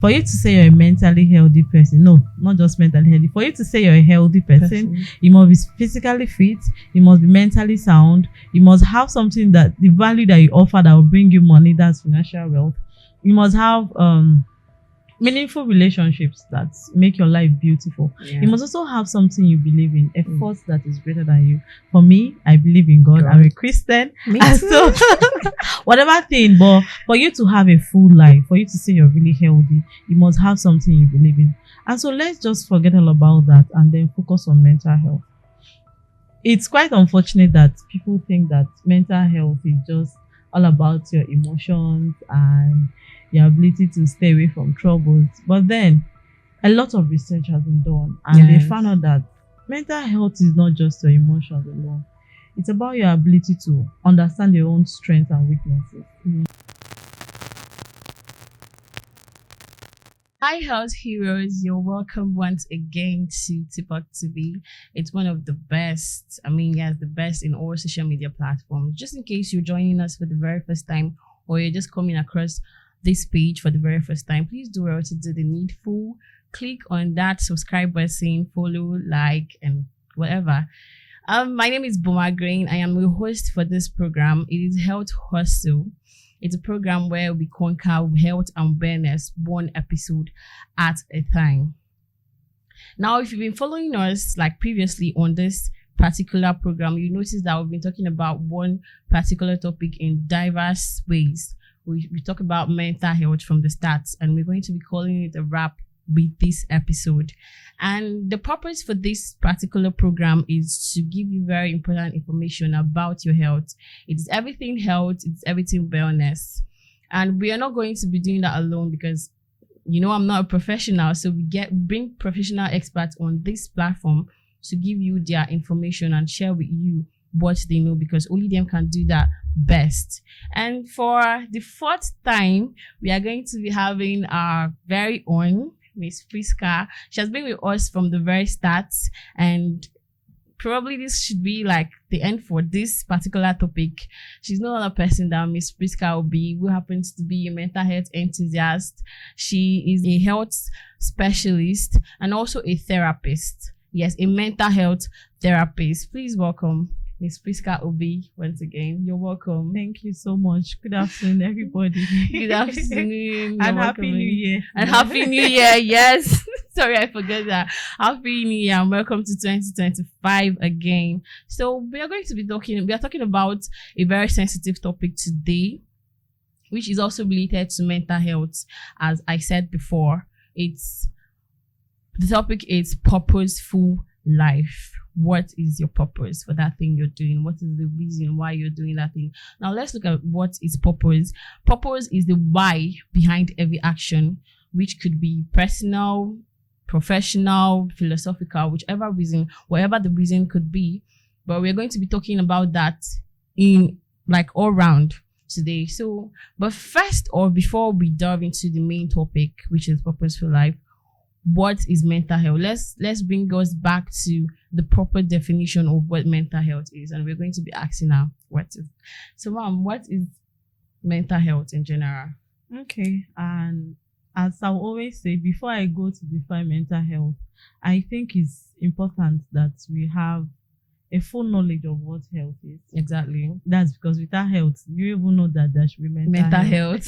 For you to say you're a mentally healthy person, no, not just mentally healthy. For you to say you're a healthy person, you must be physically fit, you must be mentally sound, you must have something that the value that you offer that will bring you money, that's financial wealth. You must have meaningful relationships that make your life beautiful. You must also have something you believe in, a force that is greater than you. For me, I believe in God. I'm a Christian. Me And too. so whatever thing, but for you to have a full life, for you to say you're really healthy, you must have something you believe in. And so let's just forget all about that and then focus on mental health. It's quite unfortunate that people think that mental health is just all about your emotions and your ability to stay away from troubles. But then a lot of research has been done and they found out that mental health is not just your emotions alone. It's about your ability to understand your own strengths and weaknesses. Hi, health heroes. You're welcome once again to TikTok TV. It's one of the best. The best in all social media platforms. Just in case you're joining us for the very first time or you're just coming across this page for the very first time, please do well to do the needful. Click on that subscribe button, follow, like, and whatever. My name is Boma Green. I am the host for this program. It is Health Hustle. It's a program where we conquer health and wellness one episode at a time. Now, if you've been following us like previously on this particular program, you notice that we've been talking about one particular topic in diverse ways. We talk about mental health from the start, and we're going to be calling it a wrap with this episode. And the purpose for this particular program is to give you very important information about your health. It's everything health, it's everything wellness. And we are not going to be doing that alone because, I'm not a professional. So we bring professional experts on this platform to give you their information and share with you what they know, because only them can do that best. And for the fourth time, we are going to be having our very own Ms Prisca. She has been with us from the very start, and probably this should be like the end for this particular topic. She's no other person than Ms Prisca Obi, who happens to be a mental health enthusiast. She is a health specialist and also a therapist. Yes, a mental health therapist. Please welcome Ms Prisca Obi once again. You're welcome. Thank you so much. Good afternoon, everybody. Good afternoon. And Happy New Year. And Happy New Year, yes. Sorry, I forget that. Happy New Year and welcome to 2025 again. So we are talking about a very sensitive topic today, which is also related to mental health. As I said before, the topic is purposeful life. What is your purpose for that thing you're doing? What is the reason why you're doing that thing? Now let's look at what is purpose. Purpose is the why behind every action, which could be personal, professional, philosophical, whatever the reason could be. But we're going to be talking about that in like all round today. So, but first, or before we dive into the main topic, which is purposeful life, what is mental health? Let's bring us back to the proper definition of what mental health is, and we're going to be asking now what is. So, Mom, what is mental health in general? Okay, and as I always say, before I go to define mental health, I think it's important that we have a full knowledge of what health is. Exactly. That's because without health, you even know that there should be mental health.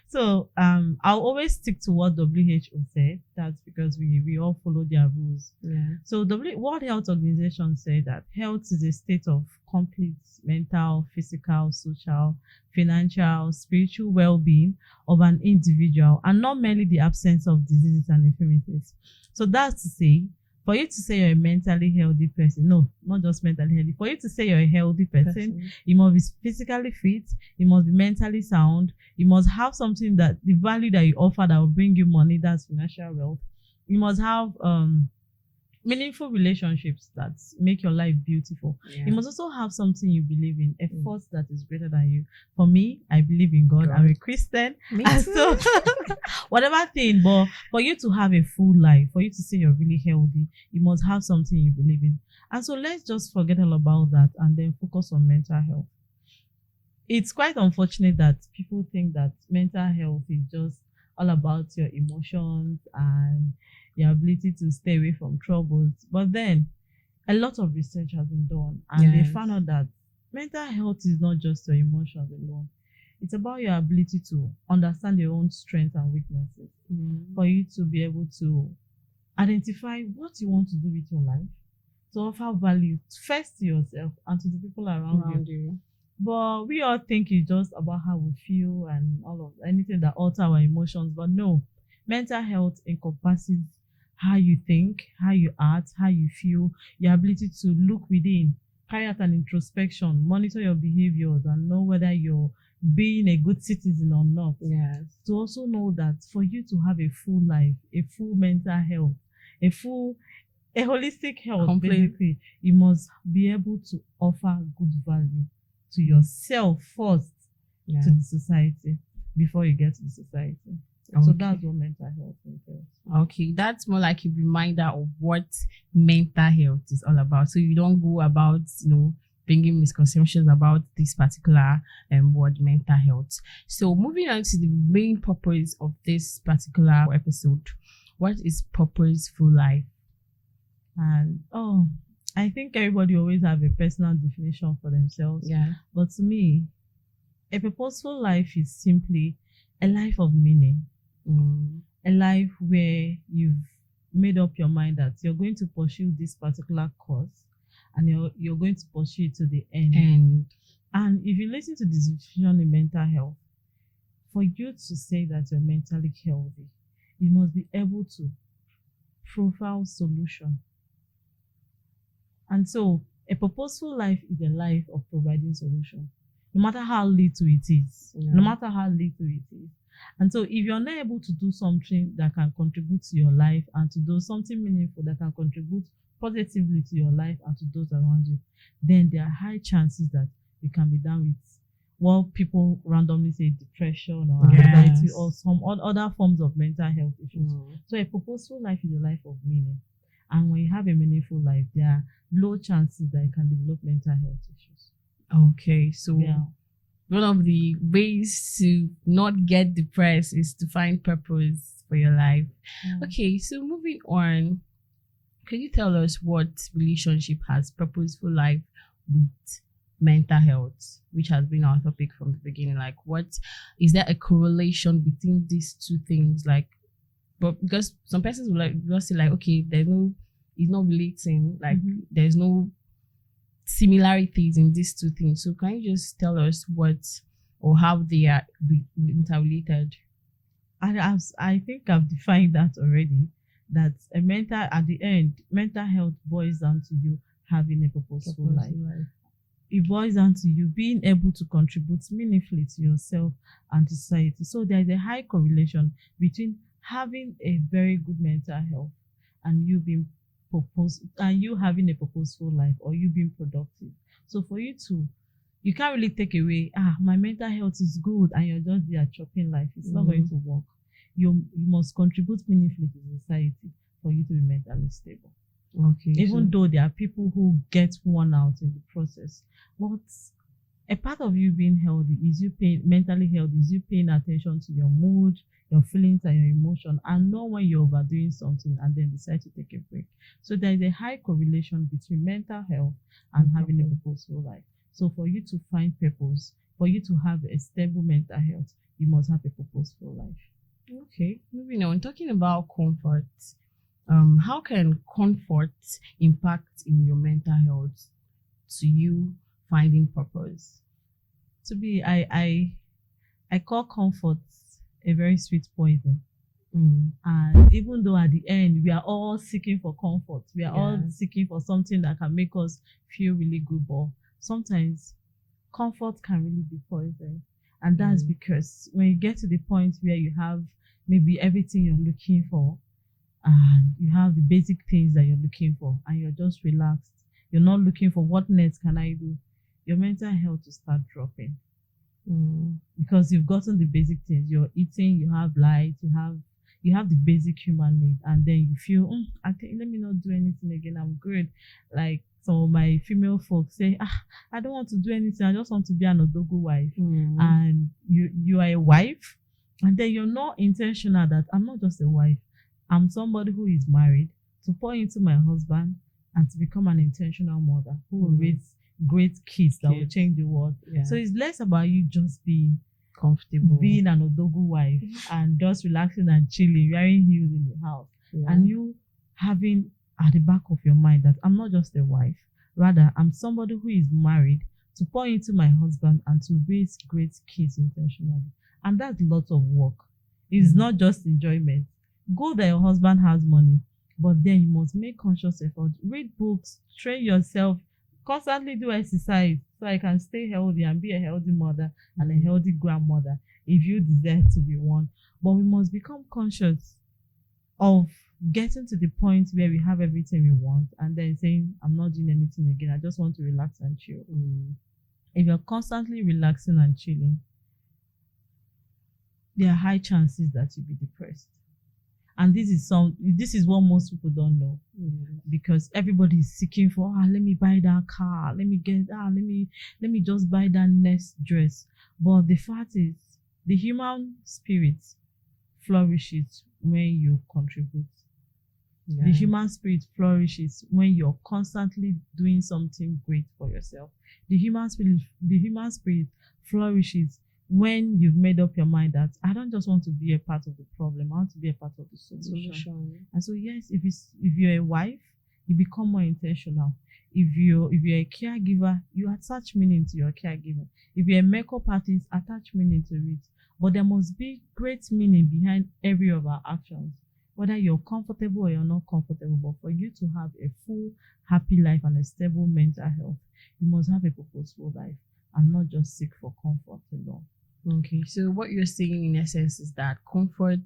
So I'll always stick to what WHO said. That's because we all follow their rules. Yeah. So World Health Organization said that health is a state of complete mental, physical, social, financial, spiritual well-being of an individual, and not merely the absence of diseases and infirmities. So that's to say, for you to say you're a mentally healthy person, no, not just mentally healthy. For you to say you're a healthy person, you must be physically fit, you must be mentally sound, you must have something that the value that you offer that will bring you money, that's financial wealth. You must have meaningful relationships that make your life beautiful. You must also have something you believe in, a force that is greater than you. For me, I believe in God. I'm a Christian. And so whatever thing, but for you to have a full life, for you to say you're really healthy, you must have something you believe in. And so let's just forget all about that and then focus on mental health. It's quite unfortunate that people think that mental health is just all about your emotions and your ability to stay away from troubles. But then a lot of research has been done, and they Yes. found out that mental health is not just your emotions alone. It's about your ability to understand your own strengths and weaknesses, for you to be able to identify what you want to do with your life, to offer value first to yourself and to the people around you. But we all think it's just about how we feel and all of anything that alter our emotions. But no, mental health encompasses how you think, how you act, how you feel, your ability to look within, carry out an introspection, monitor your behaviors, and know whether you're being a good citizen or not. Yes. To also know that for you to have a full life, a full mental health, a holistic health, basically, you must be able to offer good value to yourself first, to the society, before you get to the society. So that's what mental health entails. Okay, that's more like a reminder of what mental health is all about. So you don't go about, bringing misconceptions about this particular word, mental health. So moving on to the main purpose of this particular episode, what is purposeful life? And I think everybody always have a personal definition for themselves. Yeah. But to me, a purposeful life is simply a life of meaning. A life where you've made up your mind that you're going to pursue this particular course, and you're going to pursue it to the end. And if you listen to this definition in mental health, for you to say that you're mentally healthy, you must be able to profile solution. And so a purposeful life is a life of providing solution, no matter how little it is. No matter how little it is. And so if you're not able to do something that can contribute to your life and to do something meaningful that can contribute positively to your life and to those around you, then there are high chances that you can be down with what people randomly say depression or anxiety or some other forms of mental health issues. So a purposeful life is a life of meaning. And when you have a meaningful life, there are low chances that you can develop mental health issues. Okay, so one of the ways to not get depressed is to find purpose for your life. Okay, so moving on, can you tell us what relationship has purposeful life with mental health, which has been our topic from the beginning? Like, what is there a correlation between these two things? Like, but because some persons will just say okay, it's not relating, like there's no similarities in these two things. So can you just tell us what or how they are interrelated? I think I've defined that already. That at the end, mental health boils down to you having a purposeful life. It boils down to you being able to contribute meaningfully to yourself and to society. So there is a high correlation between having a very good mental health and you being you having a purposeful life or you being productive. So for you can't really take away, my mental health is good and you're just there chopping life. It's not going to work. You must contribute meaningfully to society for you to be mentally stable. Okay. Even though there are people who get worn out in the process. But a part of you being healthy is mentally healthy is you paying attention to your mood, your feelings and your emotion, and know when you're overdoing something and then decide to take a break. So there is a high correlation between mental health and having a purposeful life. So for you to find purpose, for you to have a stable mental health, you must have a purposeful life. Okay, moving on, talking about comfort. How can comfort impact in your mental health to you finding purpose? To me, I call comfort a very sweet poison. And even though at the end we are all seeking for comfort, we are all seeking for something that can make us feel really good, but sometimes comfort can really be poison. And that's because when you get to the point where you have maybe everything you're looking for, and you have the basic things that you're looking for, and you're just relaxed, you're not looking for what next can I do, your mental health will start dropping. Because you've gotten the basic things. You're eating, you have light, you have the basic human need, and then you feel I think let me not do anything again, I'm good. Like some of my female folks say, I don't want to do anything, I just want to be an odogu wife. And you are a wife, And then you're not intentional that I'm not just a wife, I'm somebody who is married to pour into my husband and to become an intentional mother who will raise great kids that will change the world. Yeah. So it's less about you just being comfortable, being an odogu wife and just relaxing and chilling, wearing heels in the house. Yeah. And you having at the back of your mind that I'm not just a wife, rather I'm somebody who is married to pour into my husband and to raise great kids intentionally. And that's lots of work. It's not just enjoyment. Good that your husband has money, but then you must make conscious effort. Read books, train yourself, constantly do exercise so I can stay healthy and be a healthy mother and a healthy grandmother if you desire to be one. But we must become conscious of getting to the point where we have everything we want and then saying, I'm not doing anything again. I just want to relax and chill. If you're constantly relaxing and chilling, there are high chances that you'll be depressed. And this is what most people don't know, because everybody is seeking for, let me buy that car, let me just buy that next dress. But the fact is, the human spirit flourishes when you contribute. The human spirit flourishes when you're constantly doing something great for yourself. The human spirit flourishes when you've made up your mind that I don't just want to be a part of the problem, I want to be a part of the solution. And so yes, if you're a wife, you become more intentional. If you're a caregiver, you attach meaning to your caregiving. If you're a makeup artist, attach meaning to it. But there must be great meaning behind every of our actions, whether you're comfortable or you're not comfortable. But for you to have a full, happy life and a stable mental health, you must have a purposeful life and not just seek for comfort alone. Okay, so what you're saying in essence is that comfort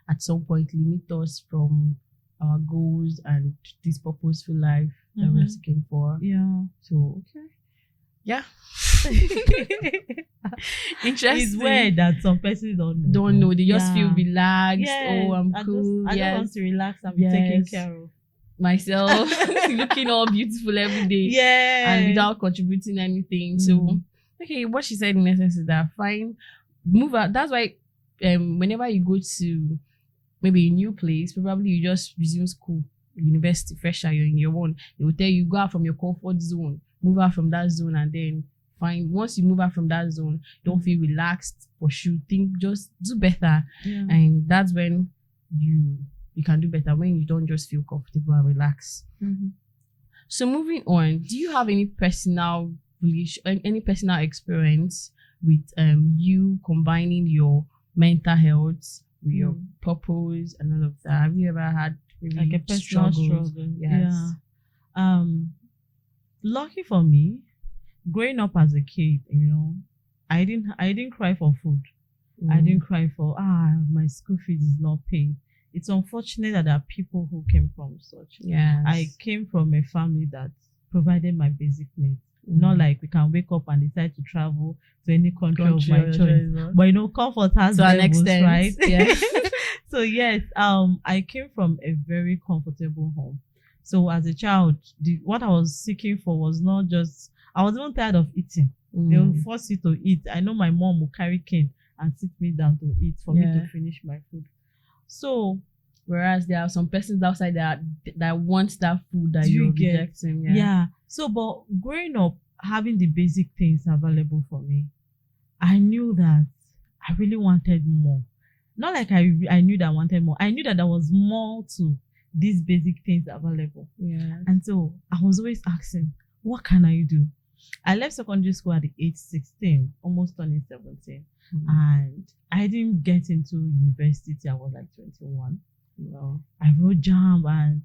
at some point limits us from our goals and this purposeful life that we're seeking for. Yeah. So, okay. Yeah. Interesting. It's weird that some persons don't know. They just feel relaxed. Yes. I'm cool. I just want to relax and be taken care of. Myself, looking all beautiful every day. Yeah. And without contributing anything. So, okay, what she said in essence is that fine, move out. That's why whenever you go to maybe a new place, probably you just resume school, university, fresher, you're in your own. They will tell you, go out from your comfort zone, move out from that zone, and then find, once you move out from that zone, don't feel relaxed, pursue, think, just do better. Yeah. And that's when you can do better, when you don't just feel comfortable and relax. So moving on, do you have any personal experience with you combining your mental health with your purpose and all of that? Have you ever had like a personal struggle? Yes. Yeah. Lucky for me, growing up as a kid, I didn't cry for food. I didn't cry for my school fees is not paid. It's unfortunate that there are people who came from such. Yes. I came from a family that provided my basic needs. Not like we can wake up and decide to travel to any country of my choice. But comfort has levels, right? Yeah. So yes, I came from a very comfortable home. So as a child, what I was seeking for was not just, I was even tired of eating. They will force you to eat. I know my mom will carry cane and sit me down to eat for me to finish my food. So whereas there are some persons outside that want that food that you're rejecting. Yeah. So, but growing up, having the basic things available for me, I knew that I really wanted more. Not like I knew that I wanted more. I knew that there was more to these basic things available. Yeah. And so I was always asking, what can I do? I left secondary school at the age 16, almost turning 17. And I didn't get into university till I was like 21. I wrote JAMB, and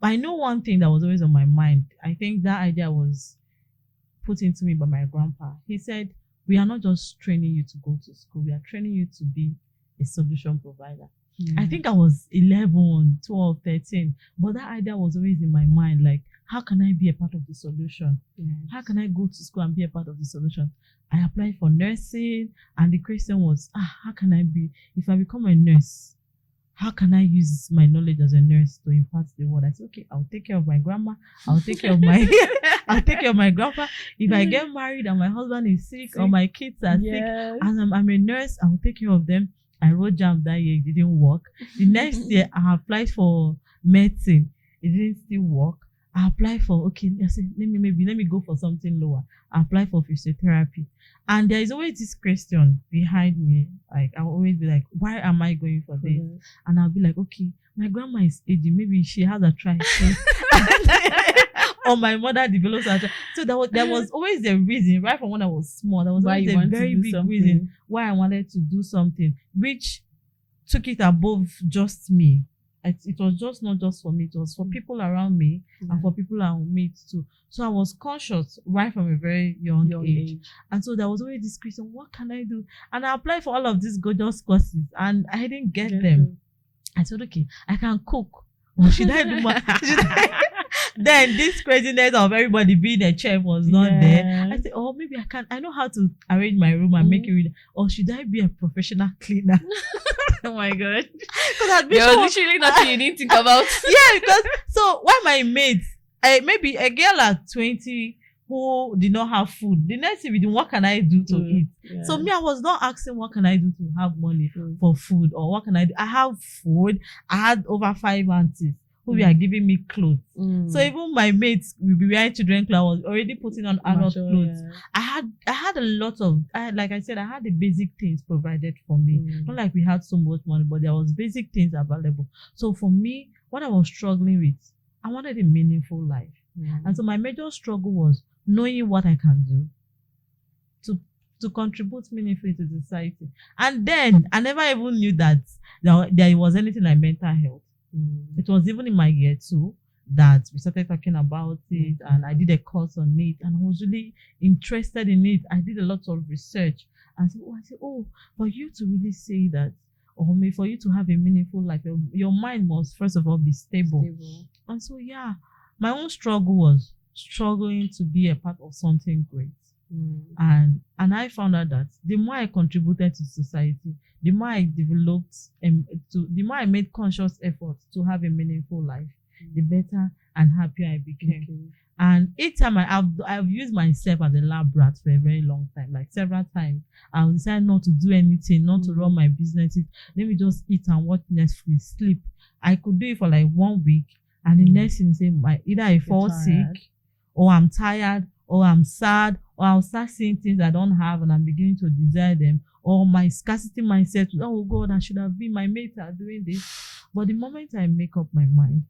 I know one thing that was always on my mind. I think that idea was put into me by my grandpa. He said, we are not just training you to go to school, we are training you to be a solution provider. I think I was 11, 12, 13, but that idea was always in my mind, like, how can I be a part of the solution? How can I go to school and be a part of the solution? I applied for nursing, and the question was, how can I be, if I become a nurse, how can I use my knowledge as a nurse to impart the word? I said, okay, I'll take care of my grandma. I'll take care of my, I'll take care of my grandpa. If I get married and my husband is sick or my kids are sick, and I'm a nurse, I will take care of them. I wrote jam that year, it didn't work. The next year, I applied for medicine, it didn't still work. I applied for, okay, I said, let me go for something lower. I applied for physiotherapy. And there is always this question behind me. Like, I'll always be like, why am I going for this? And I'll be like, okay, my grandma is aging. Maybe she has a arthritis. Or my mother develops arthritis. So there was always a reason, right from when I was small. There was always a very big reason why I wanted to do something, which took it above just me. It was just not just for me, it was for people around me and for people I would meet too. So I was conscious right from a very young age. And so there was always this question, what can I do? And I applied for all of these gorgeous courses and I didn't get them. I said, okay, I can cook. Or should I do more? Then this craziness of everybody being a chef was not there. I said, oh, maybe I know how to arrange my room and make it ready. Or should I be a professional cleaner? Oh my God. There was literally nothing you didn't think about. Yeah, because so when my mates, maybe a girl at 20 who did not have food, the next thing we do, what can I do to eat? Yeah. So me, I was not asking what can I do to have money for food, or what can I do? I have food. I had over 5 aunties who were giving me clothes. So even my mates will be wearing children clothes, already putting on adult clothes. Yeah. I had a lot of, like I said, I had the basic things provided for me. Not like we had so much money, but there was basic things available. So for me, what I was struggling with, I wanted a meaningful life. And so my major struggle was knowing what I can do to contribute meaningfully to society. And then I never even knew that there was anything like mental health. It was even in my year 2 that we started talking about it, and I did a course on it, and I was really interested in it. I did a lot of research and I said, for you to really say that, or maybe for you to have a meaningful life, your mind must first of all be stable. And so my own struggle was struggling to be a part of something great. And I found out that the more I contributed to society, the more I developed the more I made conscious efforts to have a meaningful life, the better and happier I became. And each time I've used myself as a lab rat for a very long time, like several times. I'll decide not to do anything, not to run my businesses. Let me just eat and watch Netflix, sleep. I could do it for like 1 week, and the next thing say either I fall sick, or I'm tired, or I'm sad, or I'll start seeing things I don't have and I'm beginning to desire them, or my scarcity mindset, oh God, I should have been, my mates are doing this. But the moment I make up my mind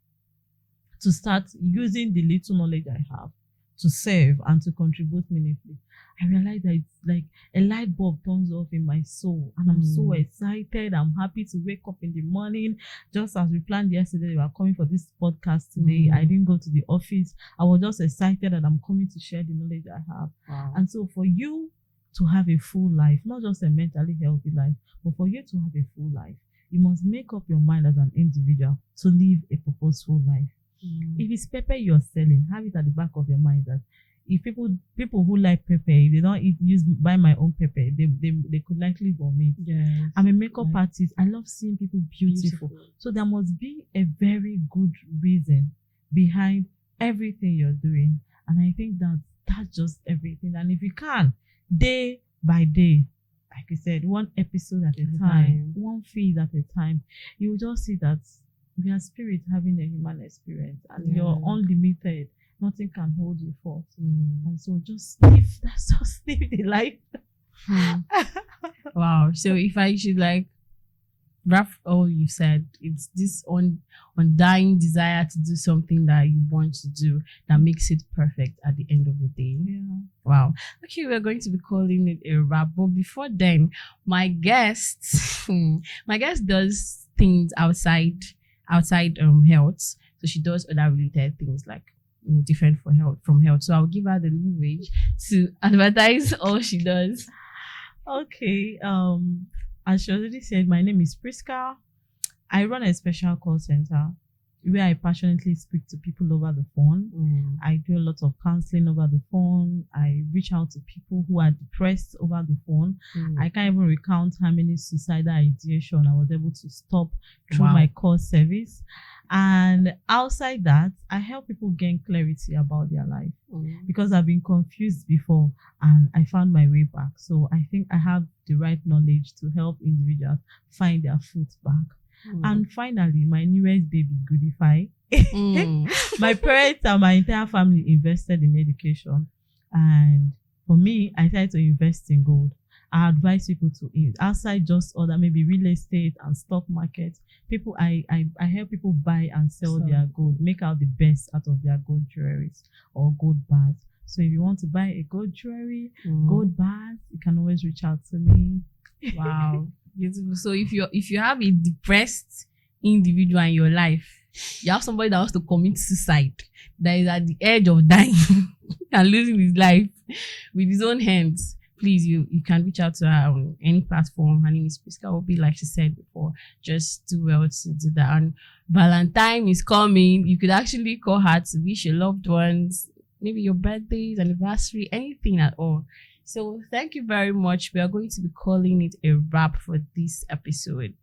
to start using the little knowledge I have to serve and to contribute meaningfully, I realized that it's like a light bulb turns off in my soul, and I'm so excited. I'm happy to wake up in the morning. Just as we planned yesterday, we are coming for this podcast today. I didn't go to the office. I was just excited that I'm coming to share the knowledge I have. Wow. And so for you to have a full life, not just a mentally healthy life, but for you to have a full life, you must make up your mind as an individual to live a purposeful life. If it's pepper you're selling, have it at the back of your mind that if people who like pepper, if they don't buy my own pepper, they could likely vomit. Yes. I'm a makeup artist. I love seeing people beautiful. So there must be a very good reason behind everything you're doing. And I think that's just everything. And if you can, day by day, like you said, one episode at a time, one feed at a time, you will just see that we are spirit having a human experience, and you're unlimited. Nothing can hold you forth. And so just live the life. Wow. So if I should wrap all you said, it's this undying desire to do something that you want to do that makes it perfect at the end of the day. Yeah. Wow. Okay, we're going to be calling it a wrap. But before then, my guest does things outside health. So she does other related things like different from health. So I'll give her the leverage to advertise all she does. Okay. As she already said, my name is Prisca. I run a special call center where I passionately speak to people over the phone. I do a lot of counseling over the phone. I reach out to people who are depressed over the phone. I can't even recount how many suicidal ideation I was able to stop through my call service. And outside that, I help people gain clarity about their life because I've been confused before and I found my way back. So I think I have the right knowledge to help individuals find their foot back. And finally, my newest baby, Goodify. My parents and my entire family invested in education. And for me, I tried to invest in gold. I advise people to outside just other maybe real estate and stock market. People, I help people buy and sell their gold, make out the best out of their gold jewelries or gold bars. So if you want to buy a gold jewelry, gold bars, you can always reach out to me. Wow, beautiful. So if you have a depressed individual in your life, you have somebody that wants to commit suicide, that is at the edge of dying and losing his life with his own hands, please, you can reach out to her on any platform. Her name is Prisca Obi, like she said before. Just do well to do that. And Valentine is coming. You could actually call her to wish your loved ones, maybe your birthdays, anniversary, anything at all. So thank you very much. We are going to be calling it a wrap for this episode.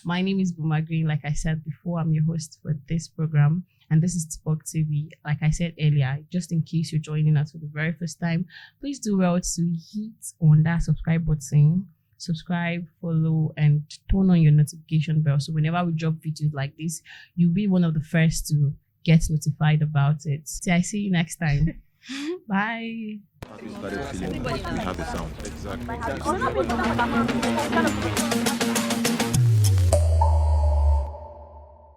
My name is Buma Green. Like I said before, I'm your host for this program. And this is Tipok TV. Like I said earlier, just in case you're joining us for the very first time, please do well to hit on that subscribe button. Subscribe, follow, and turn on your notification bell. So whenever we drop videos like this, you'll be one of the first to get notified about it. So I see you next time. Bye. We have a sound. Exactly.